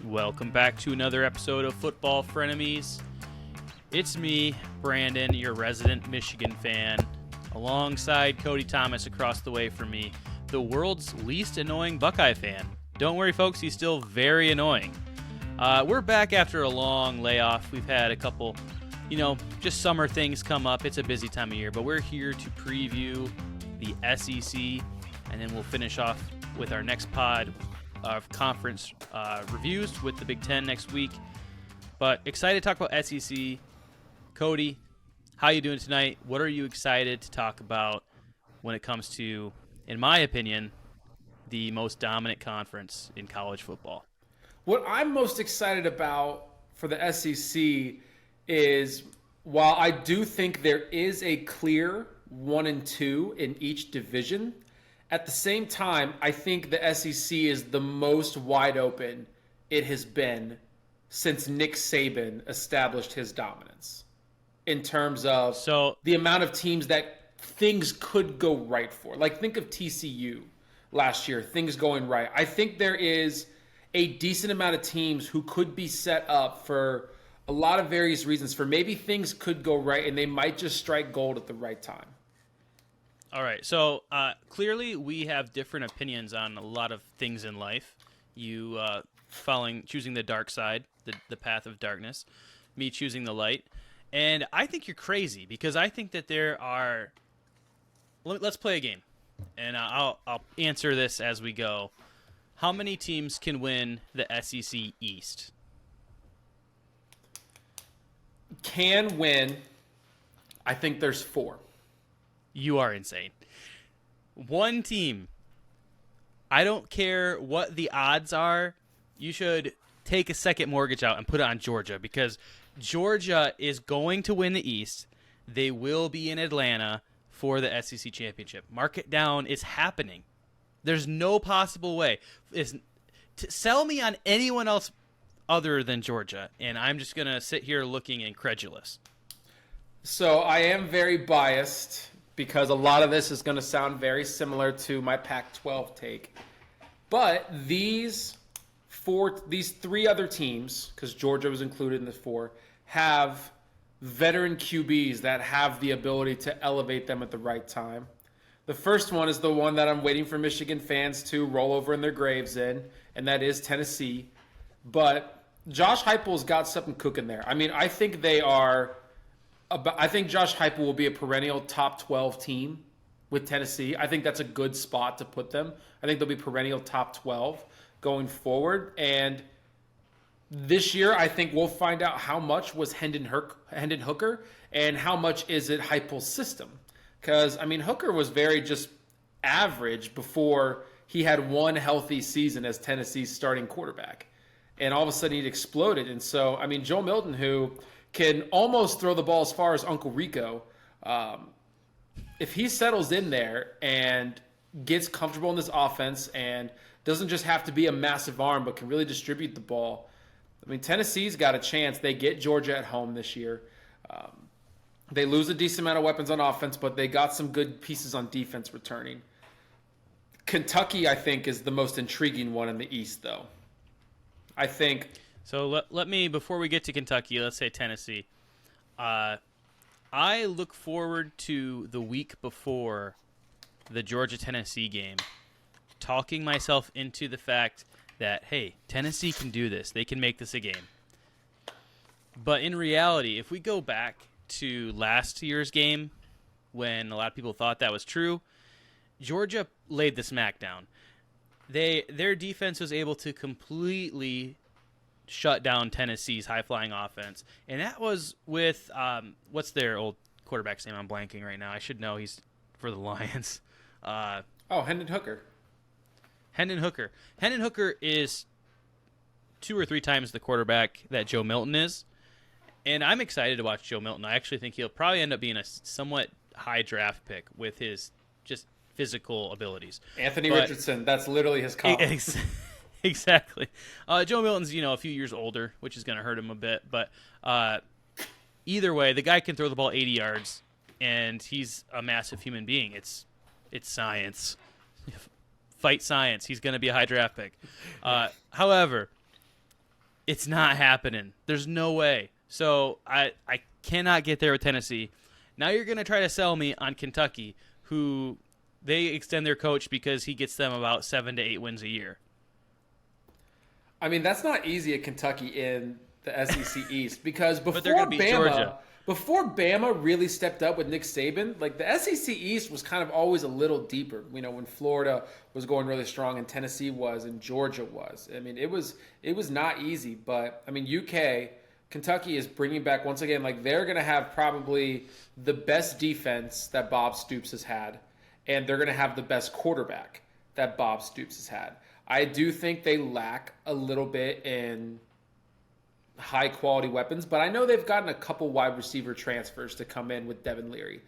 Welcome back to another episode of Football Frenemies. It's me, Brandon, your resident Michigan fan, alongside Cody Thomas across the way from me, the world's least annoying Buckeye fan. Don't worry, folks, he's still very annoying. We're back after a long layoff. We've had a couple, just summer things come up. It's a busy time of year, but we're here to preview the SEC, and then we'll finish off with our next pod of conference reviews with the Big Ten next week. But excited to talk about SEC. Cody, how you doing tonight? What are you excited to talk about when it comes to, in my opinion, the most dominant conference in college football? What I'm most excited about for the SEC is, while I do think there is a clear 1 and 2 in each division, at the same time, I think the SEC is the most wide open it has been since Nick Saban established his dominance in terms of the amount of teams that things could go right for. Like, think of TCU last year, things going right. I think there is a decent amount of teams who could be set up for a lot of various reasons, for maybe things could go right and they might just strike gold at the right time. All right, so clearly we have different opinions on a lot of things in life. You choosing the dark side, the path of darkness, me choosing the light. And I think you're crazy because I think that there are – let's play a game, and I'll answer this as we go. How many teams can win the SEC East? Can win. I think there's 4. You are insane. One team. I don't care what the odds are. You should take a second mortgage out and put it on Georgia because Georgia is going to win the East. They will be in Atlanta for the SEC championship. Mark it down. It's happening. There's no possible way. Sell me on anyone else other than Georgia, and I'm just going to sit here looking incredulous. So I am very biased because a lot of this is going to sound very similar to my Pac-12 take. But these 3 other teams, because Georgia was included in the 4, have veteran QBs that have the ability to elevate them at the right time. The first one is the one that I'm waiting for Michigan fans to roll over in their graves in, and that is Tennessee. But Josh Heupel's got something cooking there. I mean, I think Josh Heupel will be a perennial top 12 team with Tennessee. I think that's a good spot to put them. I think they'll be perennial top 12 going forward. And this year, I think we'll find out how much was Hendon Hooker and how much is it Heupel's system. Because, I mean, Hooker was very just average before he had one healthy season as Tennessee's starting quarterback. And all of a sudden, he exploded. And so, I mean, Joe Milton, who can almost throw the ball as far as Uncle Rico, if he settles in there and gets comfortable in this offense and doesn't just have to be a massive arm but can really distribute the ball, I mean, Tennessee's got a chance. They get Georgia at home this year. They lose a decent amount of weapons on offense, but they got some good pieces on defense returning. Kentucky, I think, is the most intriguing one in the East, though. I think. So let me, before we get to Kentucky, let's say Tennessee. I look forward to the week before the Georgia-Tennessee game, talking myself into the fact that, hey, Tennessee can do this. They can make this a game. But in reality, if we go back to last year's game, when a lot of people thought that was true, Georgia laid the smackdown. Their defense was able to completely shut down Tennessee's high-flying offense. And that was with, what's their old quarterback's name? I'm blanking right now. I should know. He's for the Lions. Hendon Hooker. Hendon Hooker. Hendon Hooker is 2 or 3 times the quarterback that Joe Milton is. And I'm excited to watch Joe Milton. I actually think he'll probably end up being a somewhat high draft pick with his just physical abilities. Anthony Richardson, that's literally his comp. Exactly. Joe Milton's, a few years older, which is going to hurt him a bit. But either way, the guy can throw the ball 80 yards, and he's a massive human being. It's science. Fight science. He's going to be a high draft pick. However, It's not happening. There's no way. So I cannot get there with Tennessee. Now you're going to try to sell me on Kentucky, who they extend their coach because he gets them about 7 to 8 wins a year. I mean, that's not easy at Kentucky in the SEC East because But they're going to beat Georgia. Before Bama really stepped up with Nick Saban, like the SEC East was kind of always a little deeper. You know, when Florida was going really strong and Tennessee was and Georgia was. I mean, it was not easy. But I mean, Kentucky is bringing back once again. Like they're going to have probably the best defense that Bob Stoops has had, and they're going to have the best quarterback that Bob Stoops has had. I do think they lack a little bit in high quality weapons, but I know they've gotten a couple wide receiver transfers to come in with Devin Leary.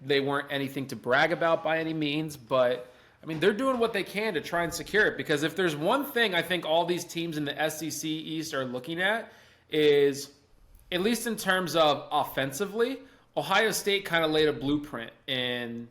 They weren't anything to brag about by any means, but I mean, they're doing what they can to try and secure it, because if there's one thing I think all these teams in the SEC East are looking at is, at least in terms of offensively, Ohio State kind of laid a blueprint in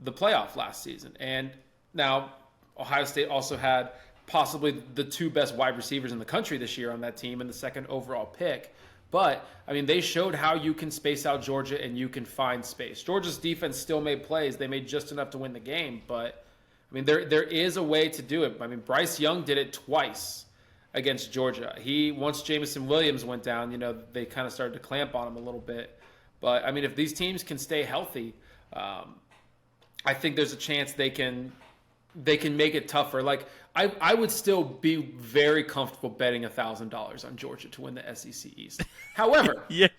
the playoff last season. And now Ohio State also had possibly the two best wide receivers in the country this year on that team and the second overall pick. But, I mean, they showed how you can space out Georgia and you can find space. Georgia's defense still made plays. They made just enough to win the game. But, I mean, there is a way to do it. I mean, Bryce Young did it twice against Georgia. Once Jamison Williams went down, you know, they kind of started to clamp on him a little bit. But, I mean, if these teams can stay healthy, I think there's a chance they can make it tougher. Like, I would still be very comfortable betting $1,000 on Georgia to win the SEC East. However, Yes.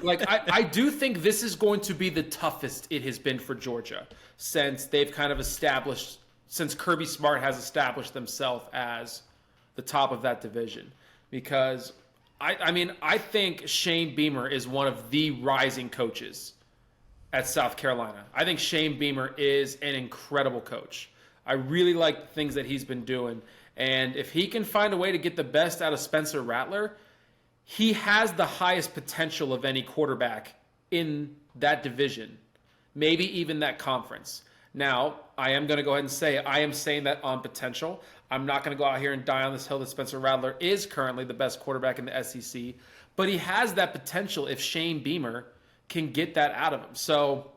like I do think this is going to be the toughest it has been for Georgia since they've kind of since Kirby Smart has established themselves as the top of that division. Because I think Shane Beamer is one of the rising coaches at South Carolina. I think Shane Beamer is an incredible coach. I really like the things that he's been doing. And if he can find a way to get the best out of Spencer Rattler, he has the highest potential of any quarterback in that division, maybe even that conference. Now, I am going to go ahead and say I am saying that on potential. I'm not going to go out here and die on this hill that Spencer Rattler is currently the best quarterback in the SEC, but he has that potential if Shane Beamer can get that out of him. So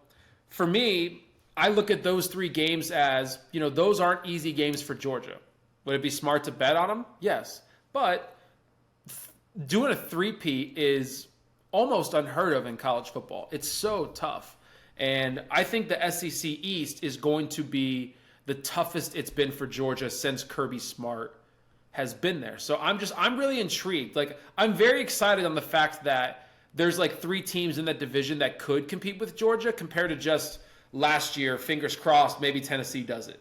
for me, I look at those three games as, you know, those aren't easy games for Georgia. Would it be smart to bet on them? Yes. But doing a three-peat is almost unheard of in college football. It's so tough. And I think the SEC East is going to be the toughest it's been for Georgia since Kirby Smart has been there. So I'm really intrigued. Like, I'm very excited on the fact that there's like three teams in that division that could compete with Georgia compared to just last year, fingers crossed, maybe Tennessee does it.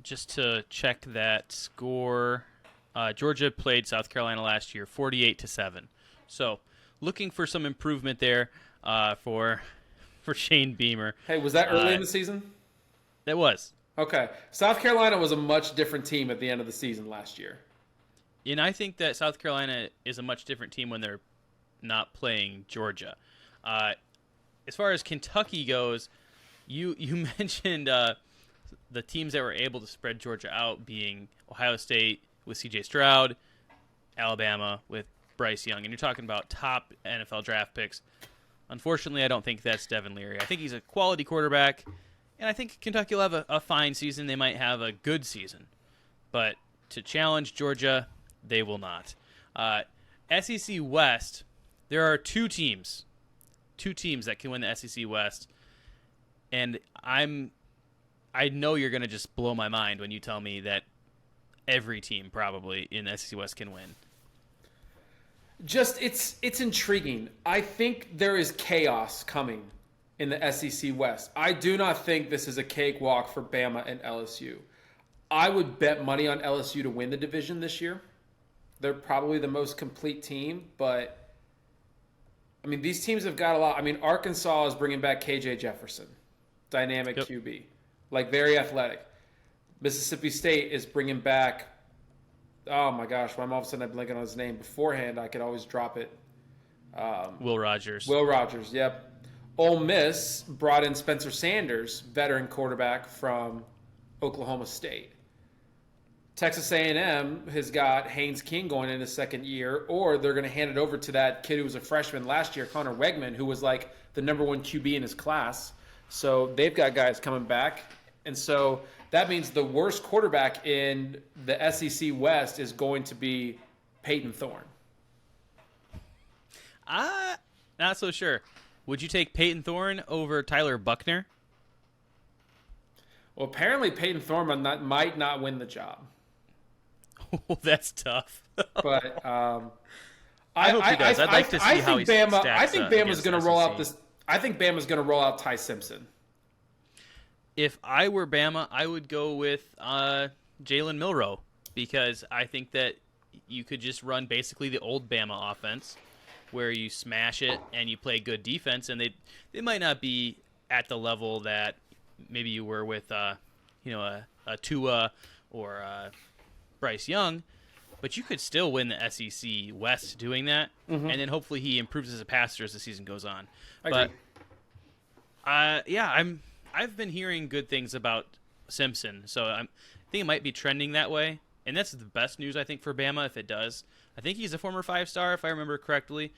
Just to check that score, Georgia played South Carolina last year 48-7. So looking for some improvement there for Shane Beamer. Hey, was that early in the season? That was. Okay. South Carolina was a much different team at the end of the season last year. And I think that South Carolina is a much different team when they're not playing Georgia. As far as Kentucky goes, you mentioned the teams that were able to spread Georgia out being Ohio State with C.J. Stroud, Alabama with Bryce Young, and you're talking about top NFL draft picks. Unfortunately, I don't think that's Devin Leary. I think he's a quality quarterback, and I think Kentucky will have a fine season. They might have a good season, but to challenge Georgia, they will not. SEC West, there are two teams that can win the SEC West, and I know you're going to just blow my mind when you tell me that every team probably in the SEC West can win. Just it's intriguing. I think there is chaos coming in the SEC West. I do not think this is a cakewalk for Bama and LSU. I would bet money on LSU to win the division this year. They're probably the most complete team, but I mean, these teams have got a lot. I mean, Arkansas is bringing back KJ Jefferson, dynamic QB, like very athletic. Mississippi State is bringing back, oh my gosh, why am all of a sudden I'm blanking on his name? Beforehand, I could always drop it. Will Rogers. Will Rogers, yep. Ole Miss brought in Spencer Sanders, veteran quarterback from Oklahoma State. Texas A&M has got Haynes King going in his second year, or they're going to hand it over to that kid who was a freshman last year, Connor Wegman, who was like the number one QB in his class. So they've got guys coming back. And so that means the worst quarterback in the SEC West is going to be Peyton Thorne. Not so sure. Would you take Peyton Thorne over Tyler Buckner? Well, apparently Peyton Thorne might not win the job. Oh, that's tough. But I hope he does. I'd like to see how he stacks up. I think Bama's going to roll out SEC. this. I think Bama's going to roll out Ty Simpson. If I were Bama, I would go with Jalen Milroe, because I think that you could just run basically the old Bama offense where you smash it and you play good defense, and they might not be at the level that maybe you were with a Tua or Bryce Young, but you could still win the SEC West doing that, and then hopefully he improves as a passer as the season goes on. I agree. I've been hearing good things about Simpson, so I think it might be trending that way, and that's the best news I think for Bama if it does. I think he's a former 5-star if I remember correctly,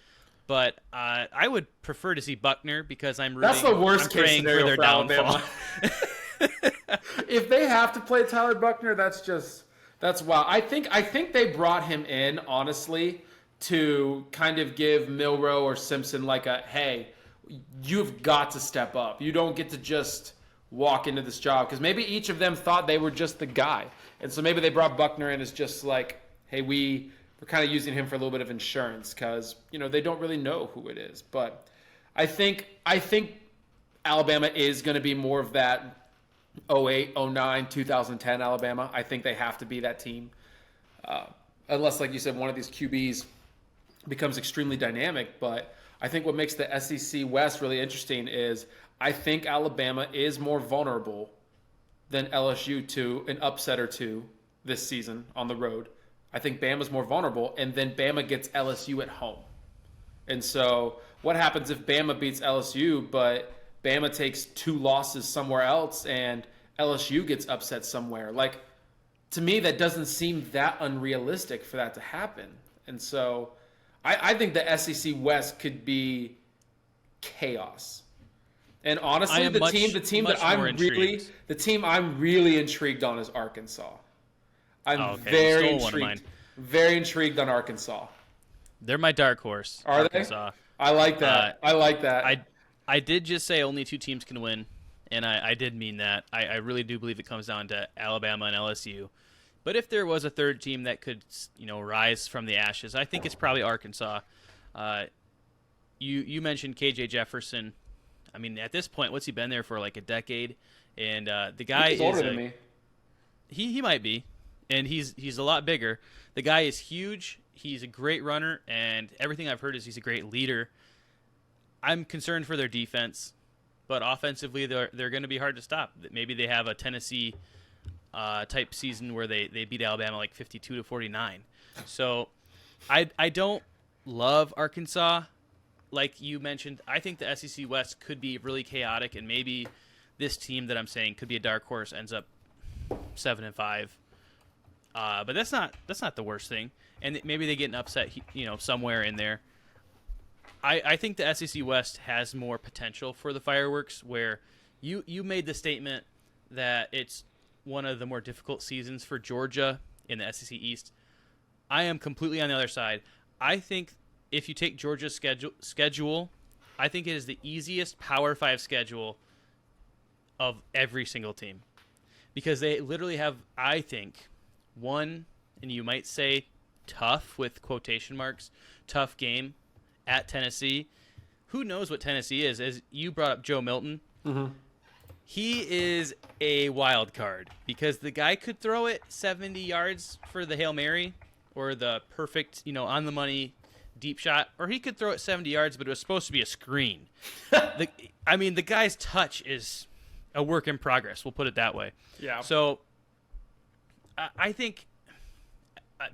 but I would prefer to see Buckner because that's the worst case scenario for their downfall. If they have to play Tyler Buckner, that's wild. I think they brought him in honestly to kind of give Milroe or Simpson like a hey, you've got to step up. You don't get to just walk into this job, because maybe each of them thought they were just the guy, and so maybe they brought Buckner in as just like, hey, we're kind of using him for a little bit of insurance because they don't really know who it is. But I think Alabama is going to be more of that 08, 09, 2010 Alabama. I think they have to be that team, unless, like you said, one of these QBs becomes extremely dynamic. But I think what makes the SEC West really interesting is I think Alabama is more vulnerable than LSU to an upset or two this season on the road. I think Bama's more vulnerable, and then Bama gets LSU at home. And so what happens if Bama beats LSU, but Bama takes 2 losses somewhere else and LSU gets upset somewhere? Like, to me, that doesn't seem that unrealistic for that to happen. And so I think the SEC West could be chaos. And honestly, the team I'm really intrigued on is Arkansas. I'm very intrigued. Very intrigued on Arkansas. They're my dark horse. Are Arkansas. They? I like that. I like that. I did just say only 2 teams can win, and I did mean that. I really do believe it comes down to Alabama and LSU. But if there was a third team that could, rise from the ashes, I think it's probably Arkansas. You mentioned KJ Jefferson. I mean, at this point, what's he been there for, like a decade? And the guy he's older than me. He might be, and he's a lot bigger. The guy is huge. He's a great runner, and everything I've heard is he's a great leader. I'm concerned for their defense, but offensively, they're going to be hard to stop. Maybe they have a Tennessee type season where they beat Alabama like 52-49. So I don't love Arkansas. Like you mentioned, I think the SEC West could be really chaotic, and maybe this team that I'm saying could be a dark horse ends up 7-5. But that's not the worst thing. And maybe they get an upset, somewhere in there. I think the SEC West has more potential for the fireworks, where you made the statement that it's one of the more difficult seasons for Georgia in the SEC East. I am completely on the other side. I think if you take Georgia's schedule, I think it is the easiest Power 5 schedule of every single team, because they literally have, I think, one, and you might say tough with quotation marks, tough game at Tennessee. Who knows what Tennessee is? As you brought up Joe Milton, he is a wild card, because the guy could throw it 70 yards for the Hail Mary or the perfect, on the money deep shot, or he could throw it 70 yards, but it was supposed to be a screen. The guy's touch is a work in progress. We'll put it that way. Yeah. So I think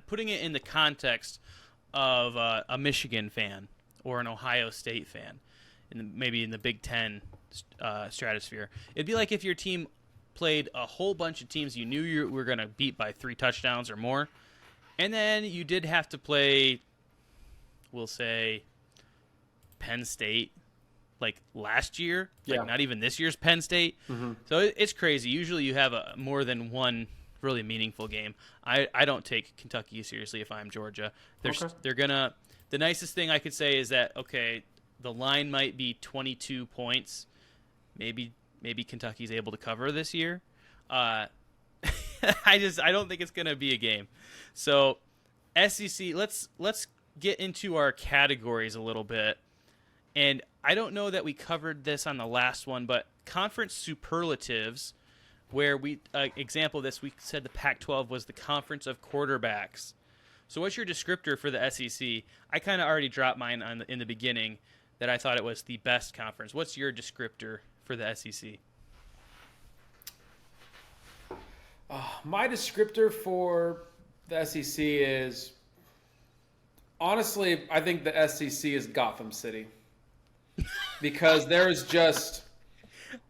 putting it in the context of a Michigan fan or an Ohio State fan, maybe in the Big Ten stratosphere, it'd be like if your team played a whole bunch of teams you knew you were going to beat by 3 touchdowns or more. And then you did have to play, we'll say, Penn State, like last year, like not even this year's Penn State. Mm-hmm. So it's crazy. Usually you have more than one really meaningful game. I don't take Kentucky seriously if I'm Georgia. They're gonna. The nicest thing I could say is that, okay, the line might be 22 points. Maybe Kentucky's able to cover this year. I don't think it's gonna be a game. So SEC, let's get into our categories a little bit. And I don't know that we covered this on the last one, but conference superlatives, where example of this, we said the Pac-12 was the conference of quarterbacks. So what's your descriptor for the SEC? I kind of already dropped mine in the beginning that I thought it was the best conference. What's your descriptor for the SEC? My descriptor for the SEC is, honestly, I think the SEC is Gotham City. Because there's just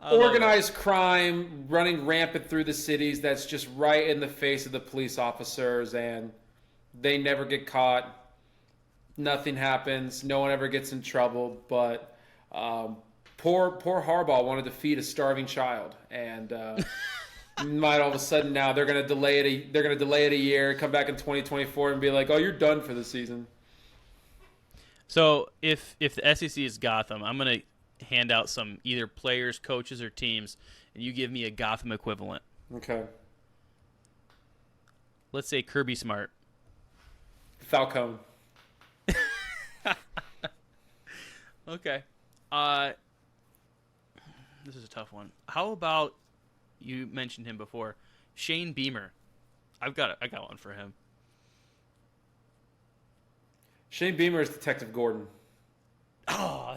organized crime running rampant through the cities that's just right in the face of the police officers, and they never get caught. Nothing happens. No one ever gets in trouble. But poor Harbaugh wanted to feed a starving child, and might all of a sudden now they're going to delay it. They're going to delay it a year, come back in 2024, and be like, "Oh, you're done for the season." So if the SEC is Gotham, I'm going to hand out some either players, coaches, or teams, and you give me a Gotham equivalent. Okay. Let's say Kirby Smart. Falcone. Okay. This is a tough one. How about, you mentioned him before, Shane Beamer. I got one for him. Shane Beamer is Detective Gordon. Oh,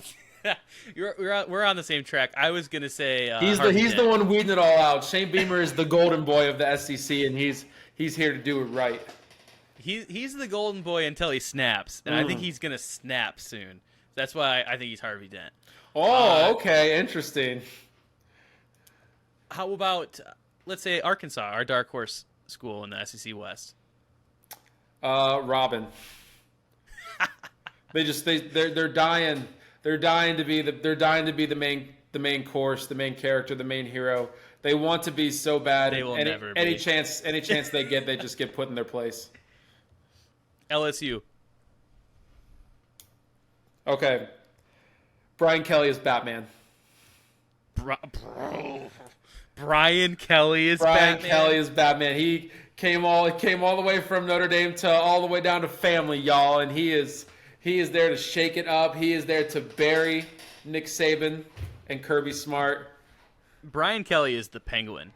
we're on the same track. I was gonna say he's the one weeding it all out. Shane Beamer is the golden boy of the SEC, and he's here to do it right. He's the golden boy until he snaps, and I think he's gonna snap soon. That's why I think he's Harvey Dent. Oh, okay, interesting. How about let's say Arkansas, our dark horse school in the SEC West? Robin. They're dying to be the main course, the main character, the main hero. They want to be so bad. They will never be. Any chance they get, they just get put in their place. LSU. Okay. Brian Kelly is Batman. Brian Kelly is Brian Batman. Kelly is Batman. He came all the way from Notre Dame to all the way down to family, y'all, and he is there to shake it up. He is there to bury Nick Saban and Kirby Smart. Brian Kelly is the Penguin.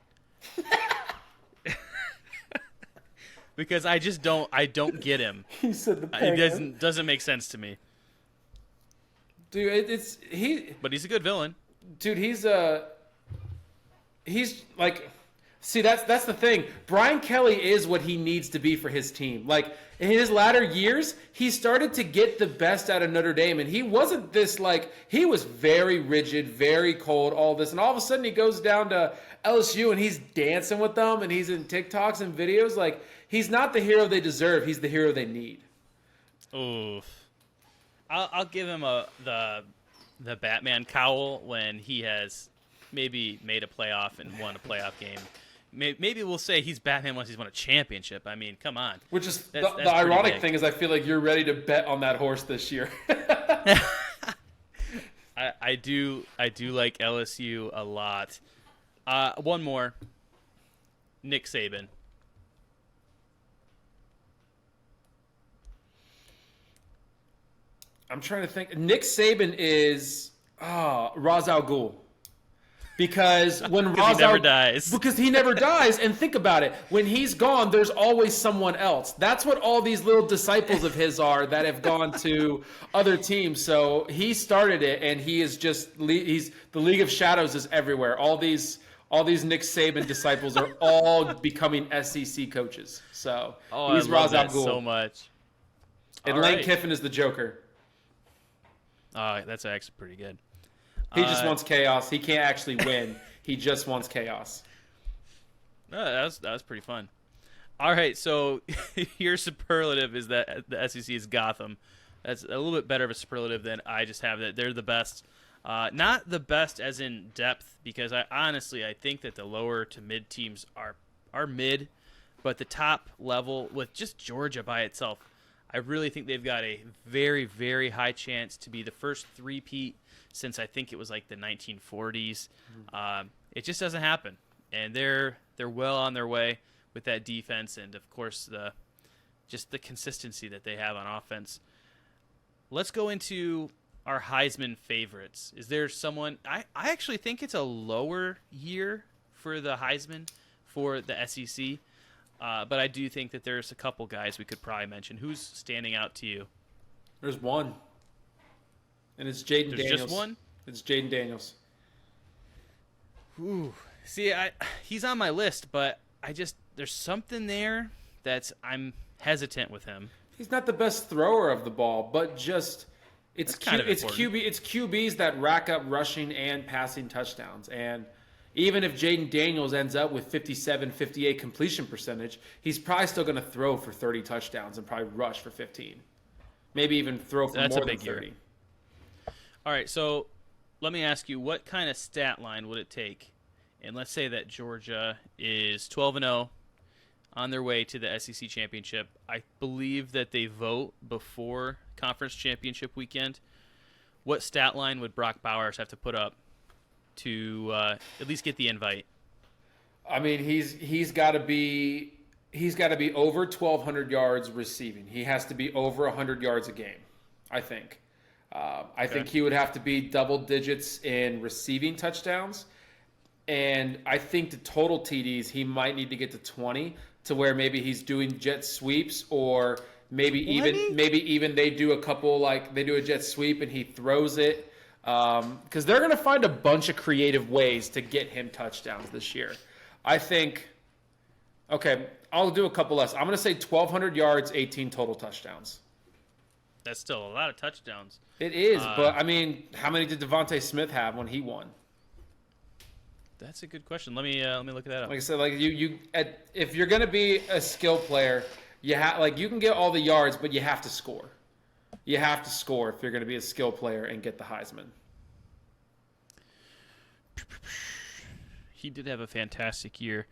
Because I don't get him. He said the Penguin. It doesn't make sense to me. Dude, but he's a good villain. Dude, he's like, see, that's the thing. Brian Kelly is what he needs to be for his team. Like, in his latter years, he started to get the best out of Notre Dame, and he wasn't this, like, he was very rigid, very cold, all this, and all of a sudden he goes down to LSU and he's dancing with them, and he's in TikToks and videos. Like, he's not the hero they deserve. He's the hero they need. Oof. I'll give him the Batman cowl when he has maybe made a playoff and won a playoff game. Maybe we'll say he's Batman once he's won a championship. I mean, come on. Which is the ironic thing is I feel like you're ready to bet on that horse this year. I do like LSU a lot. One more. Nick Saban. I'm trying to think. Nick Saban is Ra's al Ghul. Because when he never dies. Because he never dies. And think about it. When he's gone, there's always someone else. That's what all these little disciples of his are that have gone to other teams. So he started it, and he is just he's the League of Shadows is everywhere. All these Nick Saban disciples are all becoming SEC coaches. So he's Ra's al Ghul so much. And Lane Kiffin is the Joker. That's actually pretty good. He just wants chaos. He can't actually win. He just wants chaos. That was pretty fun. All right, so your superlative is that the SEC is Gotham. That's a little bit better of a superlative than I just have, that they're the best. Not the best as in depth, because I think that the lower to mid teams are mid, but the top level with just Georgia by itself, I really think they've got a very, very high chance to be the first three-peat since I think it was like the 1940s. It just doesn't happen, and they're well on their way with that defense, and of course the consistency that they have on offense. Let's go into our Heisman favorites. Is there someone I actually think it's a lower year for the Heisman for the SEC, but I do think that there's a couple guys we could probably mention. Who's standing out to you? There's one, and it's Jaden Daniels. There's just one? It's Jaden Daniels. Ooh. See, he's on my list, but there's something there I'm hesitant with him. He's not the best thrower of the ball, but just it's QBs that rack up rushing and passing touchdowns. And even if Jaden Daniels ends up with 57, 58 completion percentage, he's probably still going to throw for 30 touchdowns and probably rush for 15. Maybe even throw for more than 30. Year. All right, so let me ask you, what kind of stat line would it take? And let's say that Georgia is 12-0 on their way to the SEC championship. I believe that they vote before conference championship weekend. What stat line would Brock Bowers have to put up to at least get the invite? I mean, he's got to be over 1,200 yards receiving. He has to be over 100 yards a game, I think. I think he would have to be double digits in receiving touchdowns. And I think the total TDs, he might need to get to 20, to where maybe he's doing jet sweeps, or maybe even they do a couple, like they do a jet sweep and he throws it. Because they're going to find a bunch of creative ways to get him touchdowns this year. I think, okay, I'll do a couple less. I'm going to say 1,200 yards, 18 total touchdowns. That's still a lot of touchdowns. It is, but I mean, how many did Devontae Smith have when he won? That's a good question. Let me look at that up. Like I said, like if you're going to be a skill player, you can get all the yards, but you have to score. You have to score if you're going to be a skill player and get the Heisman. He did have a fantastic year.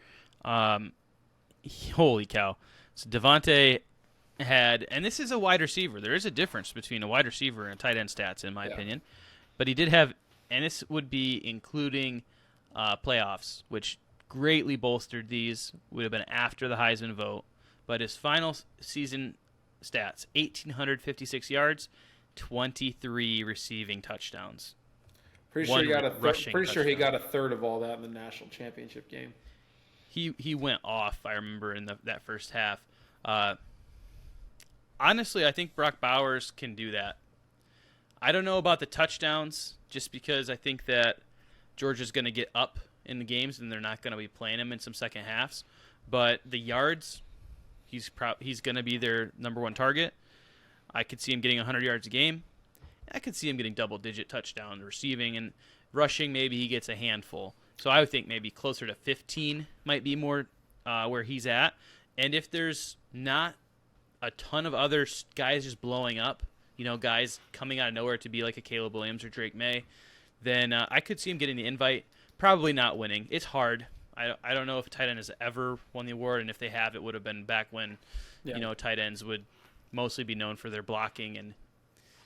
Holy cow. So Devontae had, and this is a wide receiver. There is a difference between a wide receiver and tight end stats, in my opinion. But he did have, and this would be including playoffs, which greatly bolstered these. Would have been after the Heisman vote. But his final season stats, 1,856 yards, 23 receiving touchdowns. Pretty sure he got a third of all that in the national championship game. He went off, I remember, in that first half. Honestly, I think Brock Bowers can do that. I don't know about the touchdowns, just because I think that Georgia's going to get up in the games and they're not going to be playing him in some second halves. But the yards, he's going to be their number one target. I could see him getting 100 yards a game. I could see him getting double-digit touchdown receiving, and rushing, maybe he gets a handful. So I would think maybe closer to 15 might be more where he's at. And if there's not a ton of other guys just blowing up, guys coming out of nowhere to be like a Caleb Williams or Drake May, then I could see him getting the invite, probably not winning. It's hard. I don't know if a tight end has ever won the award, and if they have, it would have been back when tight ends would mostly be known for their blocking and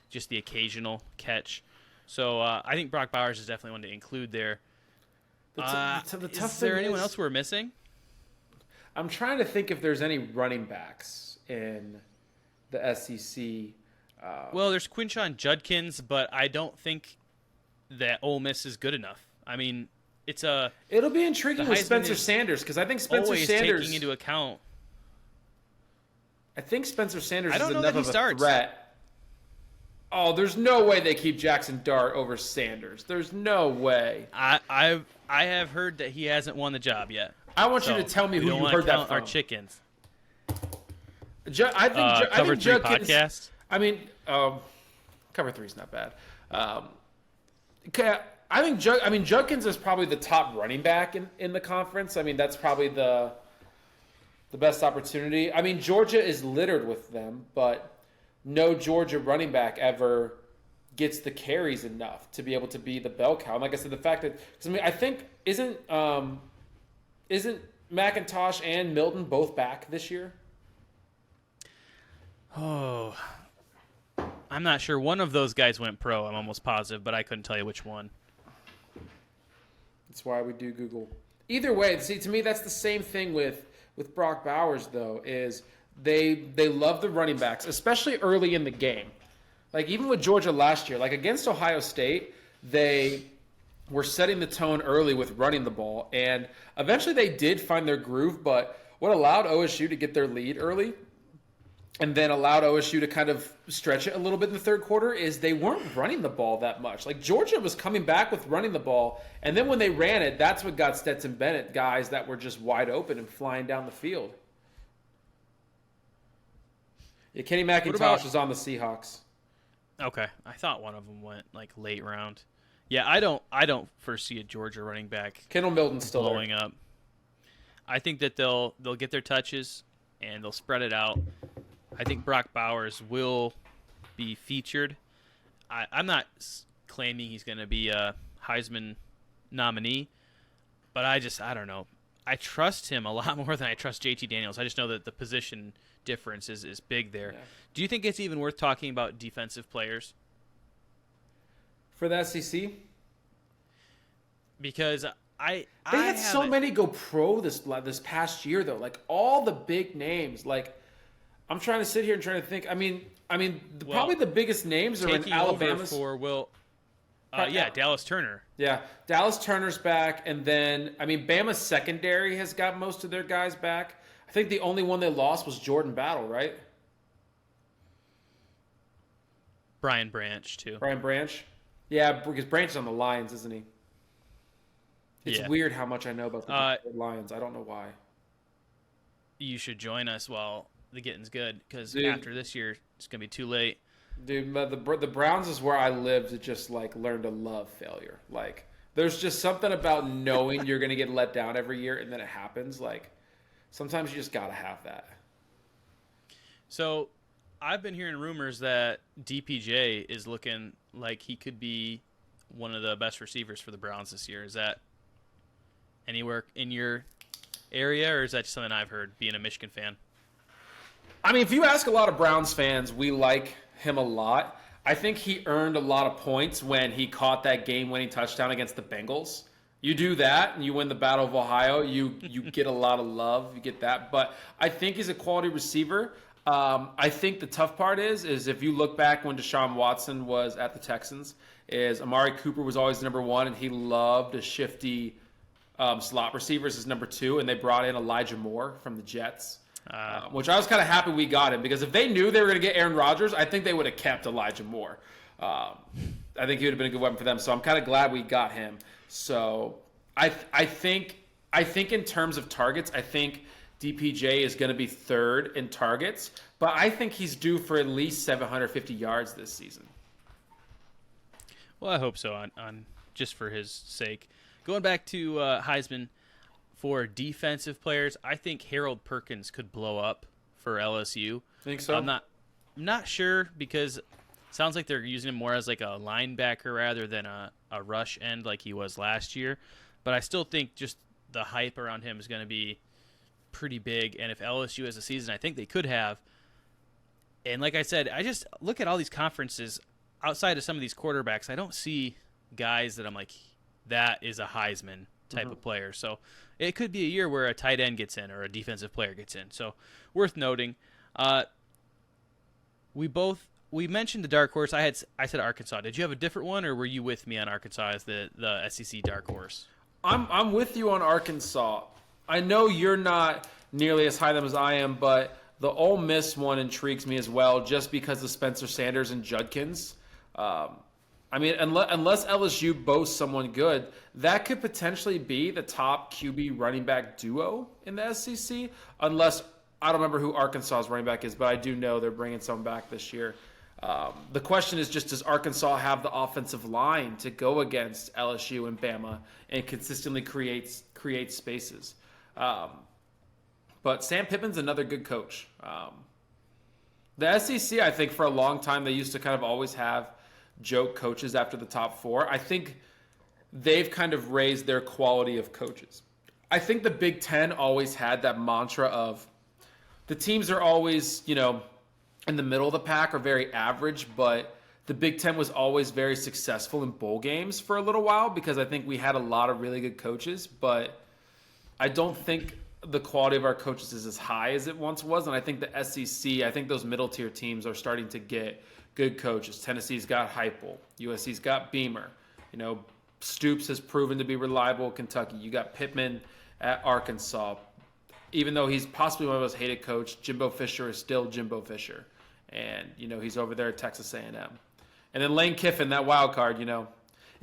just the occasional catch. So I think Brock Bowers is definitely one to include there. Is there anyone else we're missing? I'm trying to think if there's any running backs in the SEC. Well, there's Quinshon Judkins, but I don't think that Ole Miss is good enough. I mean, it'll be intriguing with Spencer Sanders, because I think Spencer Sanders taking into account. I think Spencer Sanders is enough of a threat. Oh, there's no way they keep Jackson Dart over Sanders. There's no way. I have heard that he hasn't won the job yet. I want you to tell me who you heard that from. Our chickens. I think Cover 3 podcast. I mean, Cover 3 is not bad. I think Judkins is probably the top running back in the conference. I mean, that's probably the best opportunity. I mean, Georgia is littered with them, but no Georgia running back ever gets the carries enough to be able to be the bell cow. And like I said, the fact that I think isn't McIntosh and Milton both back this year? Oh, I'm not sure. One of those guys went pro. I'm almost positive, but I couldn't tell you which one. That's why we do Google. Either way, see, to me, that's the same thing with Brock Bowers, though, is they love the running backs, especially early in the game. Like, even with Georgia last year, like against Ohio State, they were setting the tone early with running the ball. And eventually they did find their groove, but what allowed OSU to get their lead early and then allowed OSU to kind of stretch it a little bit in the third quarter is they weren't running the ball that much. Like, Georgia was coming back with running the ball, and then when they ran it, that's what got Stetson Bennett guys that were just wide open and flying down the field. Yeah, Kenny McIntosh is on the Seahawks. Okay, I thought one of them went like late round. Yeah, I don't foresee a Georgia running back Kendall Milton's still blowing up. I think that they'll get their touches and they'll spread it out. I think Brock Bowers will be featured. I'm not claiming he's going to be a Heisman nominee, but I don't know. I trust him a lot more than I trust JT Daniels. I just know that the position difference is big there. Yeah. Do you think it's even worth talking about defensive players for the SEC? Because they had so many go pro this past year though. Like all the big names. Like I'm trying to sit here and trying to think. Probably the biggest names are in Alabama. For Will. Dallas Turner. Yeah, Dallas Turner's back, and then Bama's secondary has got most of their guys back. I think the only one they lost was Jordan Battle, right? Brian Branch too. Brian Branch, yeah, because Branch is on the Lions, isn't he? It's weird how much I know about the Lions. I don't know why. You should join us while the getting's good, because after this year, it's gonna be too late. Dude, the Browns is where I live to just like learn to love failure. Like, there's just something about knowing you're gonna get let down every year, and then it happens. Like, sometimes you just gotta have that. So, I've been hearing rumors that DPJ is looking like he could be one of the best receivers for the Browns this year. Is that anywhere in your area, or is that just something I've heard, being a Michigan fan? If you ask a lot of Browns fans, we like him a lot. I think he earned a lot of points when he caught that game-winning touchdown against the Bengals. You do that, and you win the Battle of Ohio. You get a lot of love. You get that. But I think he's a quality receiver. I think the tough part is if you look back when Deshaun Watson was at the Texans, is Amari Cooper was always number one, and he loved a shifty slot receivers as number two, and they brought in Elijah Moore from the Jets. Which I was kind of happy we got him, because if they knew they were going to get Aaron Rodgers, I think they would have kept Elijah Moore. I think he would have been a good weapon for them. So I'm kind of glad we got him. So I think in terms of targets, I think DPJ is going to be third in targets, but I think he's due for at least 750 yards this season. Well, I hope so, on just for his sake. Going back to Heisman. For defensive players, I think Harold Perkins could blow up for LSU. Think so? I'm not sure, because it sounds like they're using him more as like a linebacker rather than a rush end like he was last year. But I still think just the hype around him is going to be pretty big. And if LSU has a season, I think they could have. And like I said, I just look at all these conferences outside of some of these quarterbacks. I don't see guys that I'm like, that is a Heisman type of player. So it could be a year where a tight end gets in or a defensive player gets in. So worth noting. We mentioned the dark horse. I said Arkansas. Did you have a different one, or were you with me on Arkansas as the SEC dark horse? I'm with you on Arkansas. I know you're not nearly as high them as I am, but the Ole Miss one intrigues me as well, just because of Spencer Sanders and Judkins. Unless LSU boasts someone good, that could potentially be the top QB running back duo in the SEC. Unless, I don't remember who Arkansas's running back is, but I do know they're bringing someone back this year. The question is just, does Arkansas have the offensive line to go against LSU and Bama and consistently create spaces? But Sam Pittman's another good coach. The SEC, I think for a long time, they used to kind of always have joke coaches after the top four. I think they've kind of raised their quality of coaches. I think the Big Ten always had that mantra of the teams are always, in the middle of the pack or very average, but the Big Ten was always very successful in bowl games for a little while because I think we had a lot of really good coaches, but I don't think the quality of our coaches is as high as it once was. And I think the SEC, I think those middle tier teams are starting to get good coaches. Tennessee's got Heupel. USC's got Beamer. Stoops has proven to be reliable at Kentucky. You got Pittman at Arkansas. Even though he's possibly one of those hated coach, Jimbo Fisher is still Jimbo Fisher. And, he's over there at Texas A&M. And then Lane Kiffin, that wild card,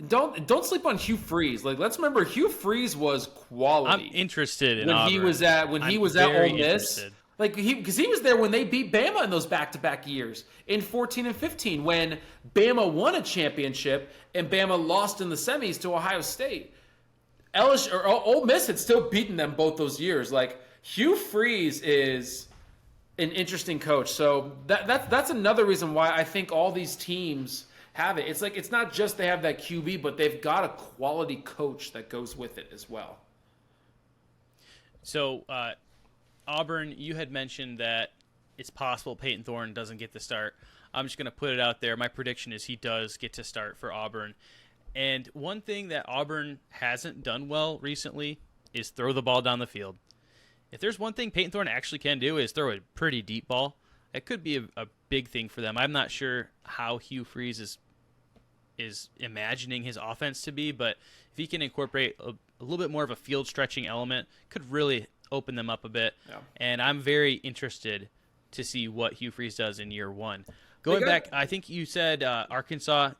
Don't sleep on Hugh Freeze. Let's remember Hugh Freeze was quality. I'm interested in when Auburn. he was at Ole Miss. Interested. Because he was there when they beat Bama in those back-to-back years in 14 and 15 when Bama won a championship and Bama lost in the semis to Ohio State. Ole Miss had still beaten them both those years. Hugh Freeze is an interesting coach. So that's another reason why I think all these teams have it. It's not just they have that QB, but they've got a quality coach that goes with it as well. So, Auburn, you had mentioned that it's possible Peyton Thorne doesn't get the start. I'm just going to put it out there. My prediction is he does get to start for Auburn. And one thing that Auburn hasn't done well recently is throw the ball down the field. If there's one thing Peyton Thorne actually can do is throw a pretty deep ball. It could be a big thing for them. I'm not sure how Hugh Freeze is imagining his offense to be, but if he can incorporate a little bit more of a field stretching element, could really open them up a bit. Yeah. And I'm very interested to see what Hugh Freeze does in year one. Going back, I think you said Arkansas,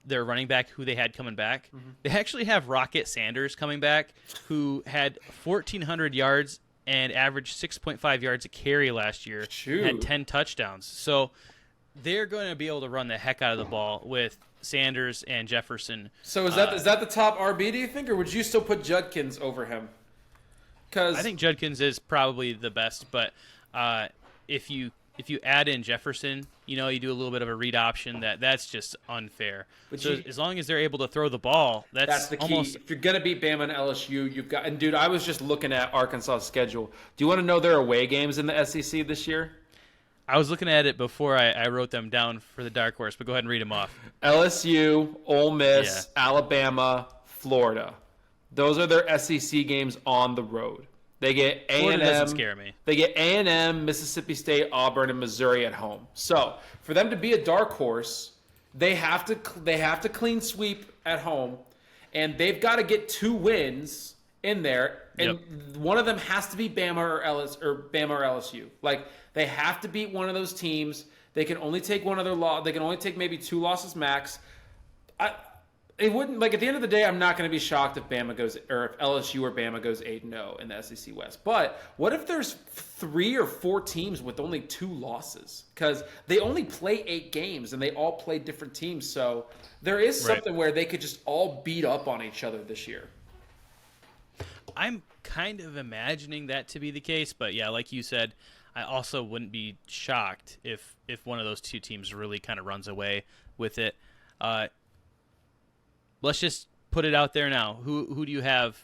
their running back who they had coming back. Mm-hmm. They actually have Rocket Sanders coming back, who had 1,400 yards and averaged 6.5 yards a carry last year. Had 10 touchdowns. So they're going to be able to run the heck out of the ball with Sanders and Jefferson. So is that the top RB, do you think, or would you still put Judkins over him? I think Judkins is probably the best, but if you add in Jefferson, you do a little bit of a read option. That's just unfair. But as long as they're able to throw the ball, that's the key. Almost, if you're gonna beat Bama and LSU, you've got. And dude, I was just looking at Arkansas' schedule. Do you want to know their away games in the SEC this year? I was looking at it before I wrote them down for the dark horse, but go ahead and read them off. LSU, Ole Miss, Alabama, Florida. Those are their SEC games on the road. They get A&M. Florida doesn't scare me. They get A&M, Mississippi State, Auburn, and Missouri at home. So for them to be a dark horse, they have to clean sweep at home, and they've got to get 2 wins in there, and one of them has to be Bama or LSU. They have to beat one of those teams. They can only take one other loss. They can only take maybe 2 losses max. It wouldn't at the end of the day. I'm not going to be shocked if Bama goes or if LSU or Bama goes 8-0 in the SEC West. But what if there's 3 or 4 teams with only 2 losses? Because they only play 8 games and they all play different teams. So there is something where they could just all beat up on each other this year. I'm kind of imagining that to be the case, but yeah, like you said, I also wouldn't be shocked if one of those 2 teams really kind of runs away with it. Let's just put it out there now. Who do you have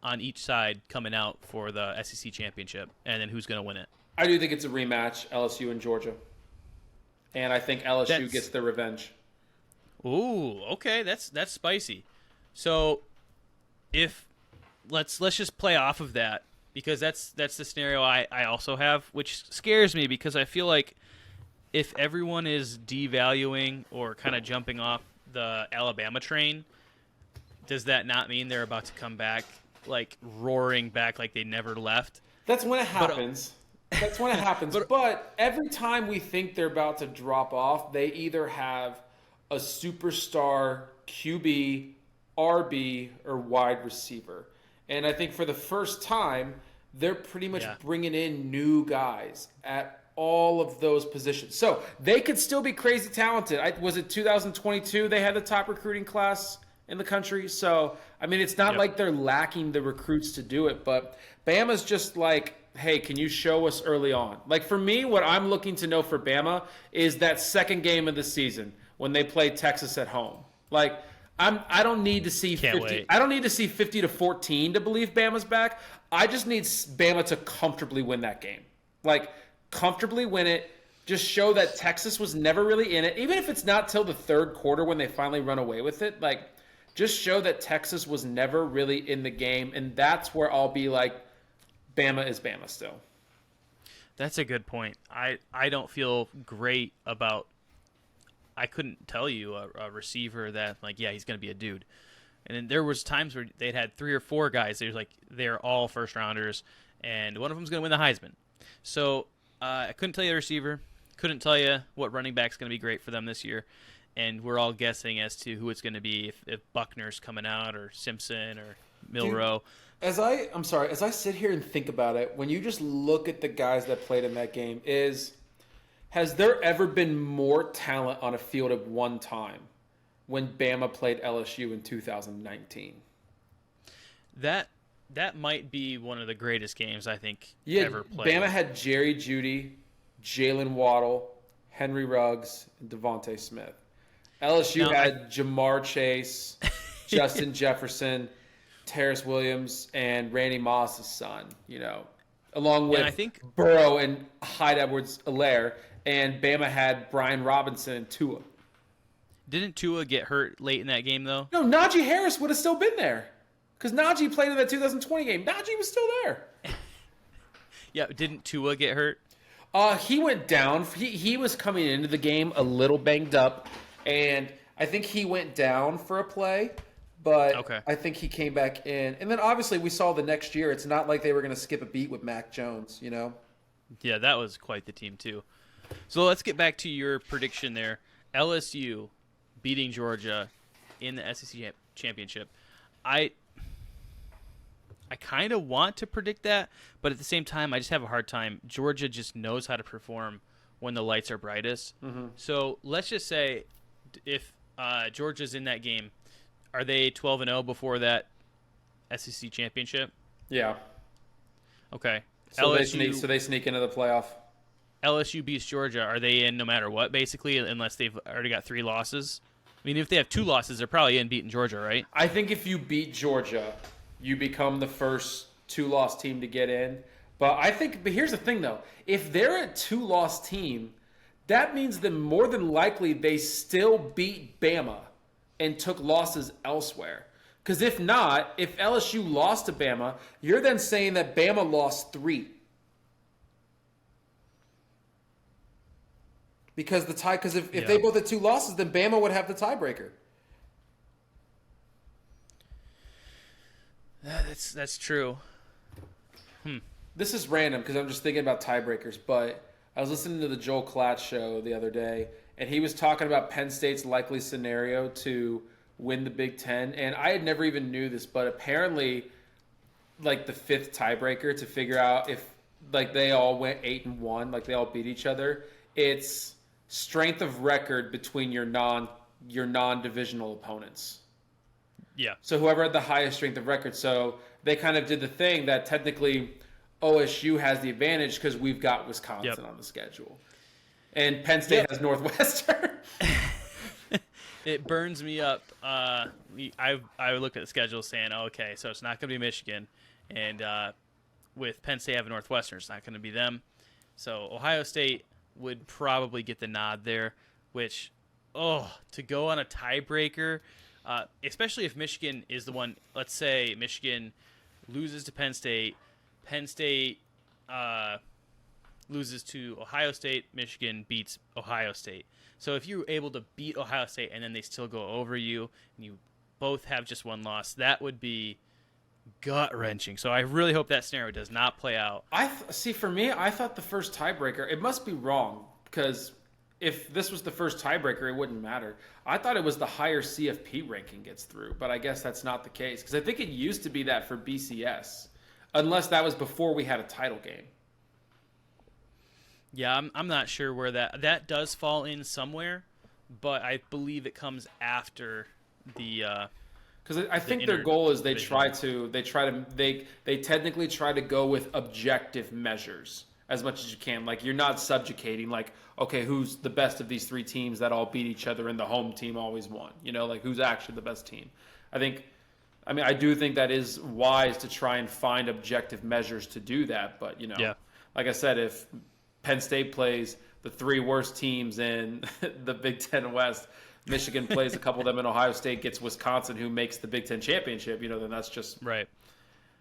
on each side coming out for the SEC championship, and then who's going to win it? I do think it's a rematch, LSU and Georgia, and I think LSU gets their revenge. Ooh, okay, that's spicy. So, let's just play off of that, because that's the scenario I also have, which scares me because I feel like if everyone is devaluing or kind of jumping off the Alabama train, does that not mean they're about to come back, roaring back like they never left? That's when it happens. But every time we think they're about to drop off, they either have a superstar QB, RB, or wide receiver. And I think for the first time, they're pretty much bringing in new guys at all of those positions. So they could still be crazy talented. Was it 2022 they had the top recruiting class in the country? So, I mean, it's not like they're lacking the recruits to do it, but Bama's just like, hey, can you show us early on? Like for me, what I'm looking to know for Bama is that second game of the season when they play Texas at home. Like I don't need to see 50. I don't need to see 50-14 to believe Bama's back. I just need Bama to comfortably win that game. Like comfortably win it. Just show that Texas was never really in it, even if it's not till the third quarter when they finally run away with it. Like just show that Texas was never really in the game, and that's where I'll be like, Bama is Bama still. That's a good point. I don't feel great about. I couldn't tell you a receiver that like, yeah, he's going to be a dude. And then there was times where they'd had 3 or 4 guys. They're like they're all first rounders, and one of them's going to win the Heisman. So I couldn't tell you the receiver. Couldn't tell you what running back's going to be great for them this year. And we're all guessing as to who it's going to be, if Buckner's coming out or Simpson or Milroe. Dude, as I sit here and think about it, when you just look at the guys that played in that game, has there ever been more talent on a field at one time when Bama played LSU in 2019? That might be one of the greatest games I think ever played. Bama had Jerry Jeudy, Jalen Waddle, Henry Ruggs, and Devontae Smith. LSU had Jamar Chase, Justin Jefferson, Terrence Williams, and Randy Moss's son, along with I think Burrow and Hyde Edwards-Helaire, and Bama had Brian Robinson and Tua. Didn't Tua get hurt late in that game, though? No, Najee Harris would have still been there because Najee played in that 2020 game. Najee was still there. Yeah, didn't Tua get hurt? He went down. He was coming into the game a little banged up, and I think he went down for a play, but I think he came back in. And then obviously we saw the next year. It's not like they were going to skip a beat with Mac Jones, Yeah, that was quite the team too. So let's get back to your prediction there. LSU beating Georgia in the SEC championship. I kind of want to predict that, but at the same time, I just have a hard time. Georgia just knows how to perform when the lights are brightest. Mm-hmm. So let's just say if Georgia's in that game, are they 12-0 before that SEC championship? Yeah. Okay. So they sneak into the playoff. LSU beats Georgia. Are they in no matter what, basically, unless they've already got 3 losses? I mean, if they have 2 losses, they're probably in beating Georgia, right? I think if you beat Georgia, you become the first 2-loss team to get in. But here's the thing, though. If they're a 2-loss team, that means that more than likely they still beat Bama and took losses elsewhere. Because if not, if LSU lost to Bama, you're then saying that Bama lost 3. Because if they both had 2 losses, then Bama would have the tiebreaker. That's true. This is random because I'm just thinking about tiebreakers, but I was listening to the Joel Klatt show the other day, and he was talking about Penn State's likely scenario to win the Big Ten, and I had never even knew this, but apparently, like the 5th tiebreaker to figure out if like they all went 8-1, like they all beat each other, it's strength of record between your non-divisional opponents. Yeah. So whoever had the highest strength of record. So they kind of did the thing that technically OSU has the advantage because we've got Wisconsin on the schedule. And Penn State has Northwestern. It burns me up. I looked at the schedule saying, okay, so it's not going to be Michigan. And with Penn State having Northwestern, it's not going to be them. So Ohio State would probably get the nod there, which, to go on a tiebreaker, especially if Michigan is the one. Let's say Michigan loses to Penn State loses to Ohio State, Michigan beats Ohio State. So if you're able to beat Ohio State and then they still go over you and you both have just 1 loss, that would be gut-wrenching. So I really hope that scenario does not play out. For me, I thought the first tiebreaker, it must be wrong because if this was the first tiebreaker, it wouldn't matter. I thought it was the higher CFP ranking gets through, but I guess that's not the case because I think it used to be that for BCS, unless that was before we had a title game. Yeah, I'm not sure where that does fall in somewhere, but I believe it comes after the Because I think their inter goal is division. they technically try to go with objective measures as much as you can. Like you're not subjugating like, okay, who's the best of these three teams that all beat each other and the home team always won. You know, like who's actually the best team. I think I mean I do think that is wise to try and find objective measures to do that, but Yeah. like I said, if Penn State plays the three worst teams in the Big Ten West, Michigan plays a couple of them, and Ohio State gets Wisconsin, who makes the Big Ten championship. Then that's just Right.